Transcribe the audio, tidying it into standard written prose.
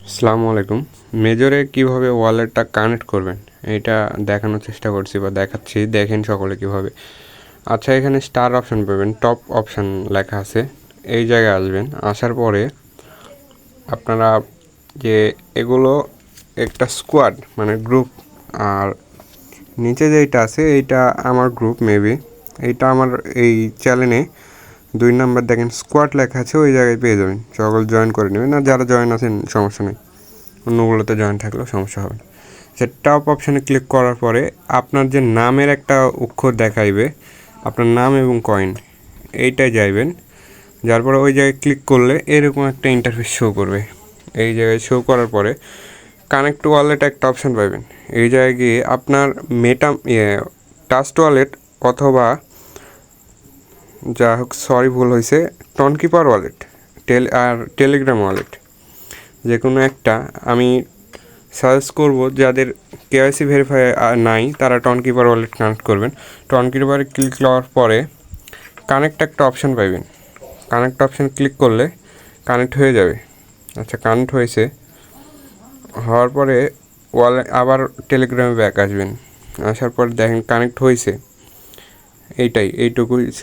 আসসালামু আলাইকুম। মেজরে কিভাবে ওয়ালেটটা কানেক্ট করবেন এটা দেখানোর চেষ্টা করছি বা দেখাচ্ছি, দেখেন সকলে কিভাবে। আচ্ছা, এখানে স্টার অপশন পাবেন, টপ অপশন লেখা আছে, এই জায়গায় আসবেন। আসার পরে আপনারা যে এগুলো একটা স্কোয়াড মানে গ্রুপ, আর নিচে যেটা আছে এইটা আমার গ্রুপ মেবি, এইটা আমার এই চ্যানেলে 2 নাম্বার দেখেন স্কোয়াড লেখা আছে, ওই জায়গায় পেয়ে যাবেন। সকল জয়েন করে নেবেন, আর যারা জয়েন আছেন সমস্যা নেই, অন্যগুলোতে জয়েন থাকলেও সমস্যা হবে না। সে টপ অপশানে ক্লিক করার পরে আপনার যে নামের একটা অক্ষর দেখাইবে, আপনার নাম এবং কয়েন, এইটাই যাইবেন। যার পরে ওই জায়গায় ক্লিক করলে এরকম একটা ইন্টারফেস শো করবে। এই জায়গায় শো করার পরে কানেক্ট ওয়ালেট একটা অপশান পাবেন। এই জায়গায় গিয়ে আপনার ট্রাস্ট ওয়ালেট অথবা যা হোক, সরি ভুল হয়েছে, টনকিপার ওয়ালেট আর টেলিগ্রাম ওয়ালেট, যে কোনো একটা আমি সাজেস্ট করব। যাদের কেওয়াইসি ভেরিফাই নাই তারা টনকিপার ওয়ালেট কানেক্ট করবেন। টনকিপারে ক্লিক করার পরে কানেক্ট একটা অপশান পাইবেন। কানেক্ট অপশান ক্লিক করলে কানেক্ট হয়ে যাবে। আচ্ছা, কানেক্ট হয়েছে, হওয়ার পরে ওয়ালেট আবার টেলিগ্রামে ব্যাক আসবেন। আসার পর দেখেন কানেক্ট হয়েছে। এইটুকুই ছিল।